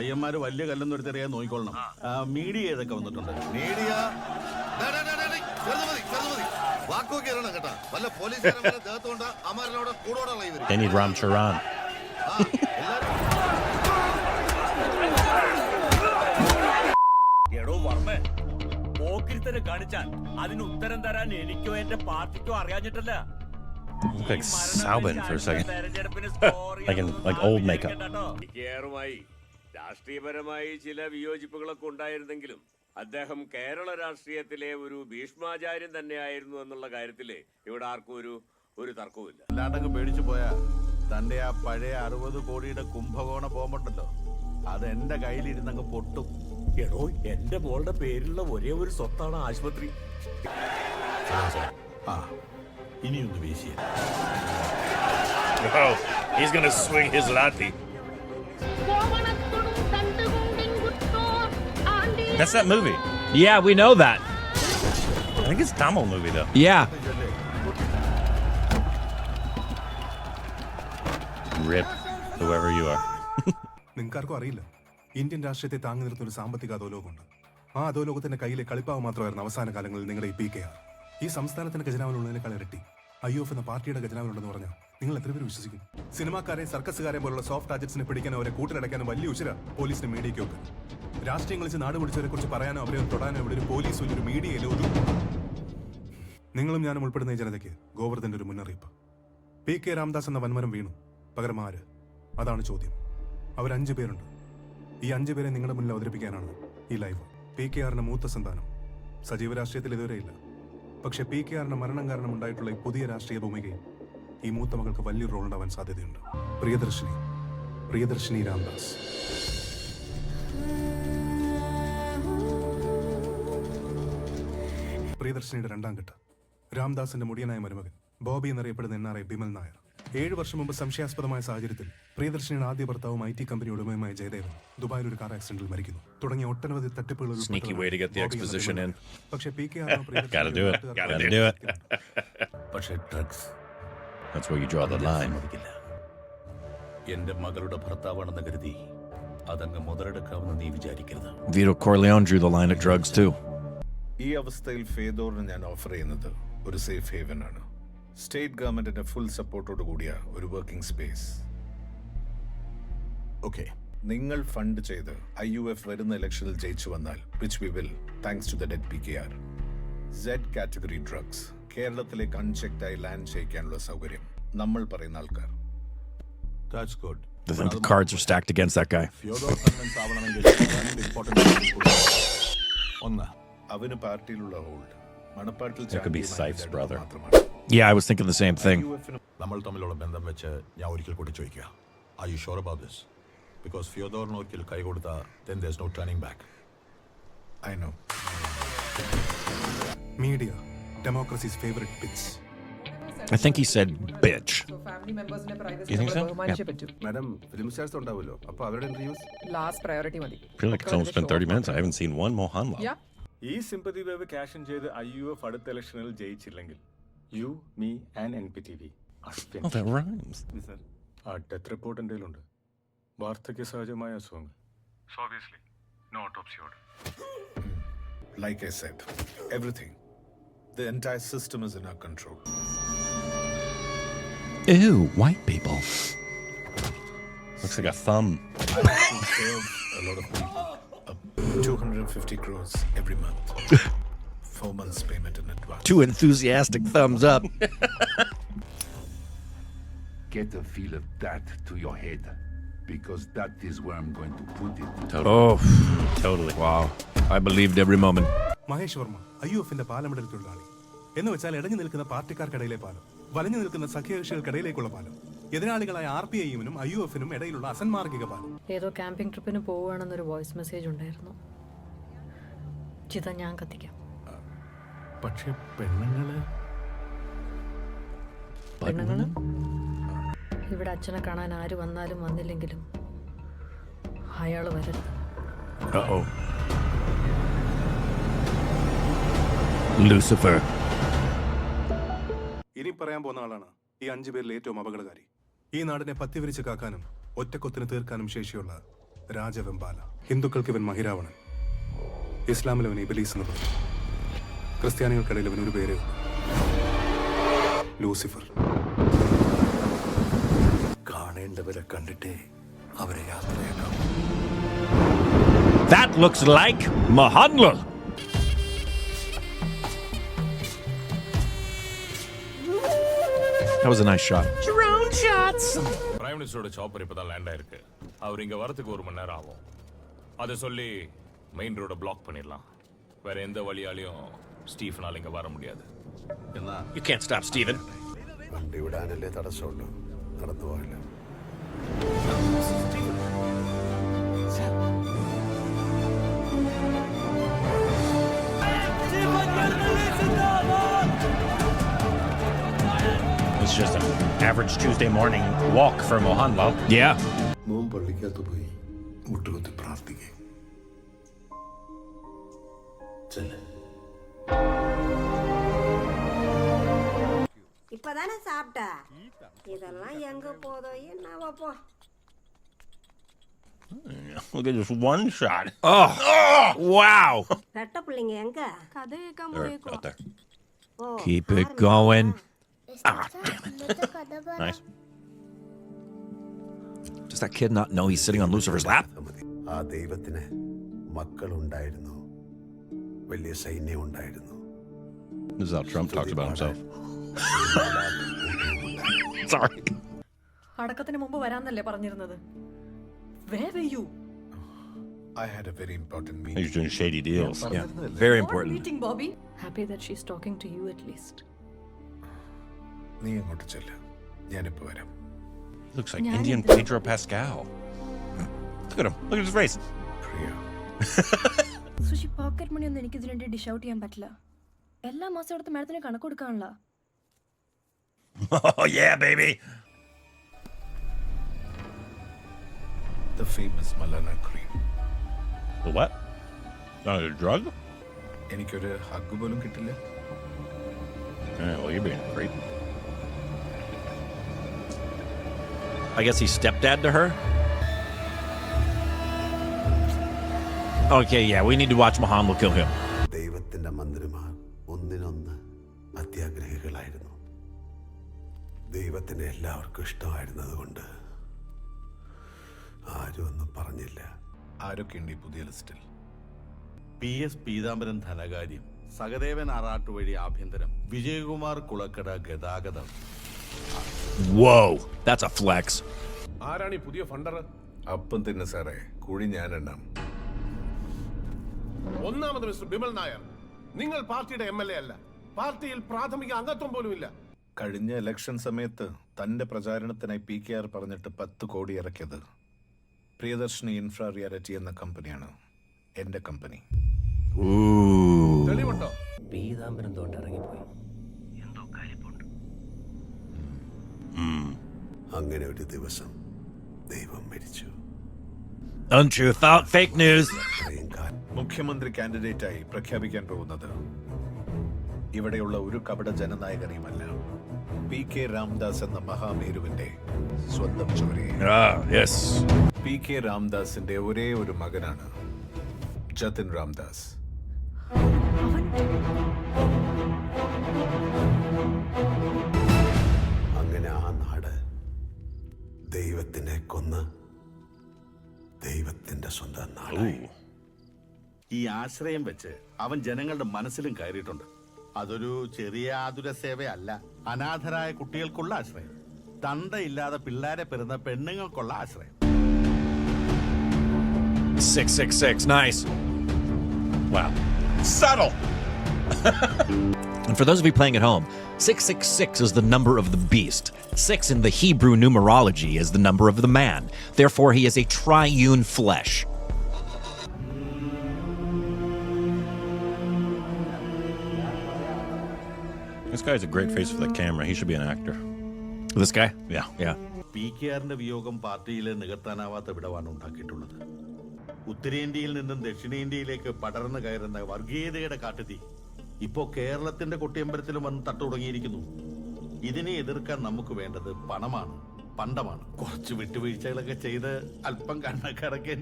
പയ്യന്മാര് വലിയ കല്ലെന്ന് എടുത്തറിയാൻ നോക്കിക്കൊള്ളണം. മീഡിയ ഏതൊക്കെ വന്നിട്ടുണ്ട്? Media They need Ram Charan. എടോ വർമ്മ, പോക്കിരിത്തരം കാണിച്ചാൽ അതിന് ഉത്തരം തരാൻ എനിക്കോ എന്റെ പാർട്ടിക്കോ അറിയാഞ്ഞിട്ടല്ല. Look like Salvin for a second. like old makeup. രാഷ്ട്രീയപരമായി ചില വിയോജിപ്പുകളൊക്കെ ഉണ്ടായിരുന്നെങ്കിലും അദ്ദേഹം കേരള രാഷ്ട്രീയത്തിലെ ഒരു ഭീഷ്മാചാര്യൻ തന്നെയായിരുന്നു എന്നുള്ള കാര്യത്തില് ഇവിടെ ആർക്കും ഒരു തർക്കവുമില്ല. അല്ലാണ്ടങ്ങ് പേടിച്ചു പോയാ തന്റെ ആ പഴയ 60 കോടിയുടെ കുംഭകോണ ബോംബുണ്ടല്ലോ, അത് എന്റെ കയ്യിലിരുന്നങ്ങ് പൊട്ടും. എടോ, എന്റെ മോളുടെ പേരിലുള്ള ഒരേ ഒരു സ്വത്താണ് ആശുപത്രി. ഇനിയൊന്ന് വീശിയ Oh, he's gonna swing his lathi. That's that movie. Yeah, we know that. I think it's Tamil movie though. Yeah. Rip, whoever you are. നിങ്ങൾക്കാർക്കും അറിയില്ല, ഇന്ത്യൻ രാഷ്ട്രീയത്തെ താങ്ങി നിർത്തുന്ന ഒരു സാമ്പത്തിക അധോലോകമുണ്ട്. ആ അധോലോകത്തിന്റെ കയ്യിലെ കളിപ്പാവ് മാത്രമായിരുന്നു അവസാന കാലങ്ങളിൽ നിങ്ങളുടെ ഈ PKR. ഈ സംസ്ഥാനത്തിന്റെ ഖജനാവിലുള്ളതിനേക്കാൾ ഇരട്ടി IUF എന്ന പാർട്ടിയുടെ ഖജനാവിലുണ്ടെന്ന് പറഞ്ഞാൽ നിങ്ങൾ എത്ര പേര് വിശ്വസിക്കും? സിനിമാക്കാരെ, സർക്കസുകാരെ പോലുള്ള സോഫ്റ്റ് ടാർജറ്റ്സിനെ പിടിക്കാനോ അവരെ കൂട്ടിലടയ്ക്കാനും വലിയ ഉശര പോലീസിന് മീഡിയയ്ക്കൊക്കെ. രാഷ്ട്രീയം കളിച്ച് നാട് പിടിച്ചവരെ കുറിച്ച് പറയാനോ അവരെ തൊടാനോ ഇവിടെ ഒരു പോലീസ് വലിയൊരു മീഡിയയിലോ ഒതുക്കും. നിങ്ങളും ഞാനും ഉൾപ്പെടുന്ന ഈ ജനതയ്ക്ക് ഗോവർദ്ധന്റെ ഒരു മുന്നറിയിപ്പ്. PK രാംദാസ് എന്ന വൻമരം വീണു, പകരം ആര്? അതാണ് ചോദ്യം. അവർ 5 പേരുണ്ട്. ഈ 5 പേരെ നിങ്ങളുടെ മുന്നിൽ അവതരിപ്പിക്കാനാണ് ഈ ലൈവ്. PKRന്റെ മൂത്ത സന്താനം. സജീവ രാഷ്ട്രീയത്തിൽ ഇതുവരെ ഇല്ല. പക്ഷെ PKRന്റെ മരണം കാരണം ഉണ്ടായിട്ടുള്ള ഈ പുതിയ രാഷ്ട്രീയ ഭൂമികയിൽ ഈ മൂത്ത മകൾക്ക് വലിയൊരു റോൾ ഉണ്ടാവാൻ സാധ്യതയുണ്ട്. പ്രിയദർശിനി രാംദാസ്. പ്രിയദർശിനിയുടെ 2ാം ഘട്ട രാംദാസിന്റെ മുടിയനായ മരുമകൻ ബോബി എന്നറിയപ്പെടുന്ന NRI ബിമൽ നായർ 7 വർഷം മുമ്പ് സംശയാസ്പദമായ സാഹചര്യത്തിൽ പ്രിയദർശിനിയുടെ ആദ്യ ഭർത്താവും IT കമ്പനി ഉടമയുമായ ജയദേവൻ ദുബായിൽ ഒരു കാർ ആക്സിഡന്റിൽ മരിക്കുന്നു. തുടങ്ങിയ ഒട്ടനവധി തട്ടിപ്പുകൾ. Sneaky way to get the exposition in. പക്ഷേ PKR Gotta do it. പക്ഷെ drugs, That's where you draw the line. എന്റെ മകളുടെ ഭർത്താവാണെന്ന് കരുതി അതങ്ങ് മുതലെടുക്കാമെന്ന് നീ വിചാരിക്കരുത്. Vito Corleone drew the line at drugs too. ഈ അവസ്ഥയിൽ ഫേദോറിന് ഞാൻ ഓഫർ ചെയ്യുന്നത് ഒരു സേഫ് ഹേവൻ ആണ്. സ്റ്റേറ്റ് ഗവൺമെന്റിന്റെ ഫുൾ സപ്പോർട്ടോട് കൂടിയ ഒരു വർക്കിംഗ് സ്പേസ്. ഓക്കെ, നിങ്ങൾ ഫണ്ട് ചെയ്ത് IUF വരുന്ന ഇലക്ഷനിൽ ജയിച്ചു വന്നാൽ, which we will thanks to the dead PKR, Z category drugs കേരളത്തിലേക്ക് അൺചെക്ഡായി ലാൻഡ് ചെയ്യിക്കാനുള്ള സൗകര്യം നമ്മൾ പറയുന്ന ആൾക്കാർ. that's good. The cards are stacked against that guy. Fyodor convince ആവണമെങ്കിൽ 2 ഇമ്പോർട്ടന്റ്. ഒന്ന്, അവന് പാർട്ടിയിലുള്ള ഹോൾഡ് മണപ്പാട്ടിൽ That could be Sife's brother. മാത്രമാണ്. Yeah, I was thinking the same thing. നമ്മൾ തമ്മിലുള്ള ബന്ധം വെച്ച് ഞാൻ ഒരിക്കൽ കൂടി ചോദിക്കുക, are you sure about this? Because ഫ്യോദോറിന് ഒരിക്കൽ കൈ കൊടുത്ത then there's no turning back. I know. Media, democracy's favorite bitch. I think he said bitch. You think so? Madam, film stars ഉണ്ടാവുമല്ലോ, അപ്പോൾ അവരുടെ ഇന്റർവ്യൂസ് ലാസ്റ്റ് പ്രയോറിറ്റി മതി. I feel like it's almost been 30 minutes. I haven't seen one Mohanlal. ഈ sympathy wave cash in ചെയ്ത് IUF അടുത്ത ഇലക്ഷനിൽ ജയിച്ചില്ലെങ്കിൽ you, me and NPTV Oh, that rhymes. ആ ഡെത്ത് റിപ്പോർട്ട് എന്തെങ്കിലുണ്ട്? വാർദ്ധക്യ സഹജമായ അസുഖങ്ങൾ. No autopsy order. Like I said, everything, the entire system is in our control. Ew, white people. Looks like a thumb. We serve a lot of people. 250 crores every month. 4 months payment in advance. 2 enthusiastic thumbs up. Get a feel of that to your head, because that is where I'm going to put it. Totally. Wow. I believed every moment. Mahesh Varma IUFന്റെ പാലമിടൽ തൊഴിലാളി എന്ന് വെച്ചാൽ ഇടഞ്ഞു നിൽക്കുന്ന പാർട്ടിക്കാർക്കിടയിലെ പാലം, വലഞ്ഞു നിൽക്കുന്ന സഖ്യകക്ഷികൾക്കിടയിലേക്കുള്ള പാലം, എതിരാളികളായ RPIയുമിനും IUFനും ഇടയിലുള്ള അസന്മാർഗിക പാലം. ഏതോ ക്യാമ്പിംഗ് ട്രിപ്പിന് പോവുകയാണെന്നൊരു വോയിസ് മെസ്സേജ് ഉണ്ടായിരുന്നു. ചിത ഞാൻ കത്തിക്കാം. പക്ഷെ പെണ്ണുങ്ങള് ഇവിടെ അച്ഛനെ കാണാൻ ആര് വന്നാലും വന്നില്ലെങ്കിലും അയാൾ വരരുത്. Uh-oh. Lucifer. ഇനി പറയാൻ പോകുന്ന ആളാണ് ഈ 5 പേരിൽ ഏറ്റവും അപകടകാരി. ഈ നാടിനെ പത്തിവിരിച്ച് കാക്കാനും ഒറ്റക്കൊത്തിന് തീർക്കാനും ശേഷിയുള്ള രാജവെമ്പാല. ഹിന്ദുക്കൾക്ക് ഇവൻ മഹിരാവണൻ, ഇസ്ലാമിൽ അവൻ ഇബലീസ് എന്ന് പറയും, ക്രിസ്ത്യാനികൾക്കിടയിൽ അവൻ ഒരു പേരേ ഉള്ളൂ, ലൂസിഫർ. കാണേണ്ടവരെ കണ്ടിട്ടേ അവരെ യാത്രയാക്കാം. That looks like Mohanlal. That was a nice shot. Drone shots. Prime மினிஸ்டரோட சாப்பர் இப்போ தான் லேண்ட் ஆயிருக்கு. அவர் இங்க வரதுக்கு 1 மணி நேரம் ஆகும். அதை சொல்லி மெயின் ரோட பிளாக் பண்ணிடலாம். வேற எந்த வழியாலையும் സ്റ്റീഫനാൽ இங்க வர முடியாது. You can't stop Stephen. വണ്ടി വിടാനല്ലേ തടസ്സമുള്ളൂ, നടന്നു പോകില്ല. It's just an average Tuesday morning walk for Mohanlal. Yeah. മോൻ പള്ളിക്കകത്ത് പോയി മുട്ടുകുത്തി പ്രാർത്ഥിക്കേ. இப்பதானே சாப்பிட்ட, இதெல்லாம் எங்க போதோ என்னவா போ. Look at this one shot. Oh, wow. ரெட்ட பிள்ளைங்க எங்க? கதை They're out there. Keep it going. Ah, damn it. Nice. Does that kid not know he's sitting on Lucifer's lap? ആ ദൈവത്തിന് മക്കളുണ്ടായിരുന്നു, വലിയ സൈന്യം ഉണ്ടായിരുന്നു. This is how Trump talks about himself. Sorry. അടക്കത്തിന് മുമ്പ് വരാന്നല്ലേ പറഞ്ഞിരുന്നത്? Where were you? I had a very important meeting. He's doing shady deals. Yeah. Very What important. meeting, Bobby? Happy that she's talking to you at least. നീ അങ്ങോട്ട് ചെല്ല്, ഞാനിപ്പോ വരാം. Looks like Indian Pedro Pascal. Look at him. Look at his face. Priya, Sushi, pocket money ഒന്നും എനിക്ക് ഇതിന് വേണ്ടി dish out ചെയ്യാൻ പറ്റില്ല. എല്ലാ മാസം എടുത്ത് മാഡത്തിന് കണക്ക് കൊടുക്കാനുള്ള. Oh, yeah, baby. the famous Malana cream. The what? A drug? എനിക്കൊരു ഹഗ് പോലും കിട്ടില്ല. Yeah, well, you're being a creep. I guess he's stepdad to her? Okay, yeah, we need to watch Mohanlal kill him. ദൈവത്തിന്റെ മന്ത്രിമാർ ഒന്നിനൊന്ന് അത്യാഗ്രഹികളായിരുന്നു. ദൈവത്തിന് എല്ലാവർക്കും ഇഷ്ടമായിരുന്നത് കൊണ്ട് ആരും ഒന്നും പറഞ്ഞില്ല. ആരൊക്കെയുണ്ട് ഈ പുതിയ ലിസ്റ്റിൽ? PS പീതാംബരൻ ധനകാര്യം, സഹദേവൻ ആറാട്ട് വഴി ആഭ്യന്തരം, വിജയകുമാർ കുളക്കട ഗതാഗതം. Whoa, that's a flex. ആരാണ് ഈ പുതിയ ഫണ്ടർ? അപ്പം തന്നെ സാറേ, കുഴി ഞാനെണ്ണാം. ഒന്നാമത് മിസ്റ്റർ ബിമൽ നായർ, നിങ്ങൾ പാർട്ടിയുടെ MLA അല്ല, പാർട്ടിയിൽ പ്രാഥമിക അംഗത്വം പോലും ഇല്ല. കഴിഞ്ഞ ഇലക്ഷൻ സമയത്ത് തന്റെ പ്രചാരണത്തിനായി PKR പറഞ്ഞിട്ട് 10 കോടി ഇറക്കിയത് പ്രിയദർശിനി ഇൻഫ്രാ റിയാലിറ്റി എന്ന കമ്പനിയാണ്, എന്റെ കമ്പനി. തെളിവുണ്ടോ? പീതാംബരം തോട്ട് ഇറങ്ങിപ്പോയി, എന്തോ കാര്യമുണ്ട്. അങ്ങനെ ഒരു ദിവസം ദൈവം മരിച്ചു. Untrue, fake news. ഇത്രയും കാലം മുഖ്യമന്ത്രി കാൻഡിഡേറ്റായി പ്രഖ്യാപിക്കാൻ പോകുന്നത് ഇവിടെയുള്ള ഒരു കപട ജനനായകനെയുമല്ല, PK രാംദാസ് എന്ന മഹാമേരുവിന്റെ സ്വന്തം ചോരയെ. Ah, yes. PK രാംദാസിന്റെ ഒരേ ഒരു മകനാണ് ജതിൻ രാംദാസ്. അങ്ങനെ ആ നാട് ദൈവത്തിനെ കൊന്ന് ദൈവത്തിന്റെ സ്വന്തം നാടായി. ഈ ആശ്രയം വെച്ച് അവൻ ജനങ്ങളുടെ മനസ്സിലും കയറിയിട്ടുണ്ട്. അതൊരു ചെറിയ ആതുര സേവയല്ല, അനാഥരായ കുട്ടികൾക്കുള്ള ആശ്രയം, തന്തയില്ലാതെ പിള്ളേരെ പെറുന്ന പെണ്ണുങ്ങൾക്കുള്ള ആശ്രയം. 666, nice. Wow. Subtle. And for those of you playing at home, 666 is the number of the beast. 6 in the Hebrew numerology is the number of the man. Therefore, he is a triune flesh. This guy's a great face for the camera. He should be an actor. This guy? Yeah. Yeah. PKRന്റെ വിയോഗം പാർട്ടിയിൽ നികത്താനാവാത്ത വിടവാണ് ഉണ്ടാക്കിയിട്ടുള്ളത്. ഉത്തരേന്ത്യയിൽ നിന്നും ദക്ഷിണേന്ത്യയിലേക്ക് പടർന്നു കയറുന്ന വർഗീയതയുടെ കാട്ടുതീ ഇപ്പോ കേരളത്തിന്റെ കൊട്ടിയമ്പലത്തിലും വന്ന് തട്ടുടങ്ങിയിരിക്കുന്നു. ഇതിനെ എതിർക്കാൻ നമുക്ക് വേണ്ടത് പണമാണ്, പണ്ടമാണ്. കുറച്ച് വിട്ടുവീഴ്ചകളൊക്കെ ചെയ്ത് അല്പം കണ്ണൊക്കെ അടക്കേണ്ടി